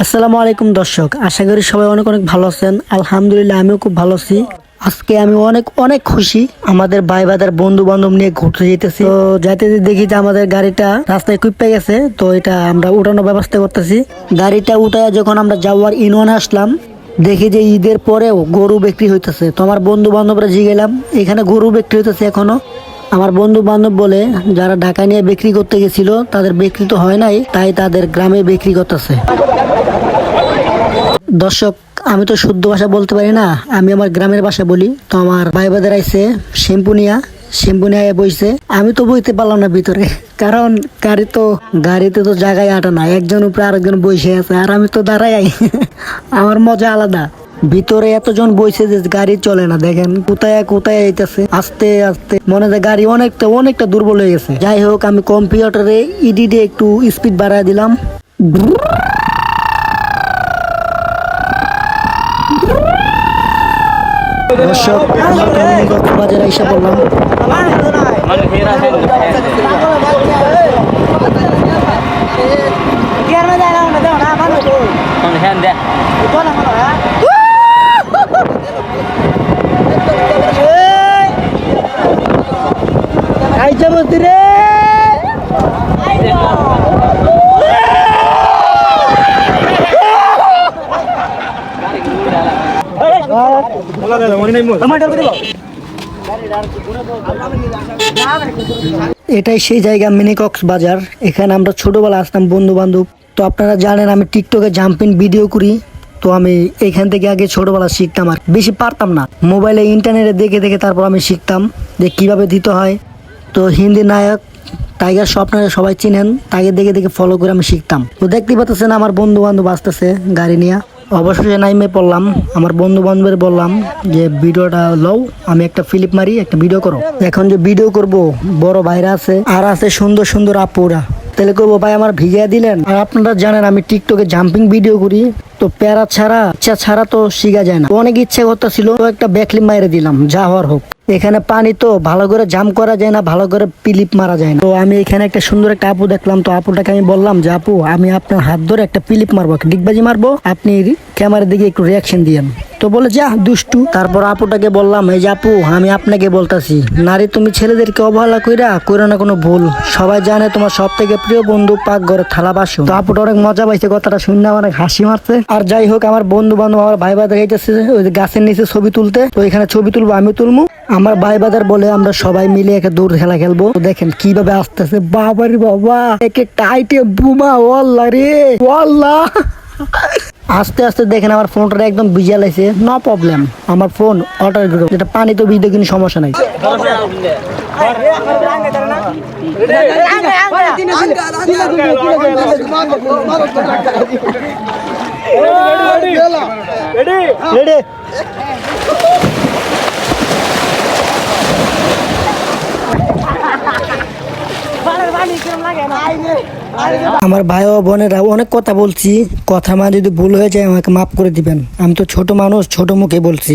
আসসালামু আলাইকুম দর্শক, আশা করি সবাই অনেক অনেক ভালো আছেন। আলহামদুলিল্লাহ আমিও খুব ভালো আছি। আজকে আমি অনেক অনেক খুশি। আমাদের ভাই বাদার বন্ধু বান্ধব নিয়ে ঘুরতে যেতেছি। তো যাইতে যেতে দেখি যে আমাদের গাড়িটা রাস্তায় কুইপে গেছে। তো এটা আমরা উঠানোর ব্যবস্থা করতেছি। গাড়িটা উঠায় যখন আমরা যাওয়ার ইউনিয়নে আসলাম, দেখি যে ঈদের পরেও গরু বিক্রি হইতেছে। তো আমার বন্ধু বান্ধবরা জিগেলাম এখানে গরু বিক্রি হইতেছে এখনো। আমার বন্ধু বান্ধব বলে যারা ঢাকা নিয়ে বিক্রি করতে গেছিল তাদের বিক্রি তো হয় নাই, তাই তাদের গ্রামে বিক্রি করতেছে। দর্শক, আমি তো শুদ্ধ ভাষা বলতে পারি না, আমি আমার গ্রামের ভাষা বলি। তো আমার ভাই বাদের আইসে শ্যাম্পু নিয়ে বইছে। আমি তো বইতে পারলাম না ভিতরে, কারণ গাড়িতে তো জায়গায় আটা না, একজন উপরে আরেকজন বসে আছে আর আমি তো দাঁড়াই। আমার মজা আলাদা। ভিতরে এতজন বইছে যে গাড়ি চলে না। দেখেন কোথায় কোথায় আইতেছে আস্তে আস্তে, মনে হয় গাড়ি অনেকটা দুর্বল হয়ে গেছে। যাই হোক, আমি কম্পিউটারে ইডিটে একটু স্পিড বাড়ায় দিলাম। দর্শক, বাজারে এসে বললাম এটাই সেই জায়গা, মিনি কক্সবাজার। এখানে আমরা ছোটবেলা আসতাম বন্ধু বান্ধব। তো আপনারা জানেন আমি টিকটকে জাম্পিং ভিডিও করি। তো আমি এখান থেকে আগে ছোটবেলা শিখতাম, আর বেশি পারতাম না। মোবাইলে ইন্টারনেটে দেখে দেখে তারপর আমি শিখতাম যে কিভাবে দিতে হয়। তো হিন্দি নায়ক টাইগার শ্রফ আপনারা সবাই চিনেন, তাকে দেখে দেখে ফলো করে আমি শিখতাম। তো দেখতে পাচ্ছেন আমার বন্ধু বান্ধব আসতেছে গাড়ি নিয়ে। অবশেষে নাইমে পড়লাম। আমার বন্ধু বান্ধবের বললাম যে ভিডিওটা লও, আমি একটা ফিলিপ মারি, একটা ভিডিও করো। এখন যে ভিডিও করব, বড় ভাইরা আছে আর আছে সুন্দর সুন্দর আপুরা, তাহলে করবো ভাই আমার ভিজিয়ে দিলেন। আর আপনারা জানেন আমি টিকটকে জাম্পিং ভিডিও করি। তো প্যারা ছাড়া ইচ্ছা ছাড়া তো শিখা যায় না। অনেক ইচ্ছে করতেছিল, তো একটা ব্যাকলিপ মাইরে দিলাম, যা হওয়ার হোক। এখানে পানি তো ভালো করে জাম করা যায় না, ভালো করে পিলিপ মারা যায় না। তো আমি এখানে একটা সুন্দর একটা আপু দেখলাম। তো আপুটাকে আমি বললাম যে আপু, আমি আপনার হাত ধরে একটা পিলিপ মারবো, ডিগবাজি মারবো, আপনি ক্যামেরার দিকে একটু রিয়াকশন দিয়েন। তো বলে যা দুষ্টু। তারপর আপুটাকে বললাম, এই যে আপু, আমি আপনাকে বলতাছি, নারী তুমি ছেলেদেরকে অবহেলা কইরা না কোনো ভুল। সবাই জানে তোমার সব থেকে প্রিয় বন্ধু পাক ঘরে থালা বাসন। তো আপুটা অনেক মজা পাইছে, কথাটা শুনে অনেক হাসি মারছে। আর যাই হোক, আমার বন্ধু বান্ধব আমার ভাই বাদা গাইতেছে ওই গাছের নিচে ছবি তুলতে। তো এখানে ছবি তুলবো, আমি তুলবো। আমার ভাই বাদার বলে আমরা সবাই মিলে একটা দৌড় খেলা খেলবো। দেখেন কিভাবে আসতেছে, বাবারে বাবা, এক একটা আইটেম বুমা, ওয়াল্লাহ রে ওয়াল্লাহ। আস্তে আস্তে দেখেন আমার ফোনটা একদম ভিজে লাইছে। নো প্রবলেম, আমার ফোন অটার গ্রুপ, যেটা পানি তো ভিজে কিন্তু সমস্যা নাই। আমার ভাই ও বোনেরা অনেক কথা বলছি, কথা মা যদি ভুল হয়ে যায় আমাকে মাফ করে দিবেন। আমি তো ছোট মানুষ, ছোট মুখে বলছি।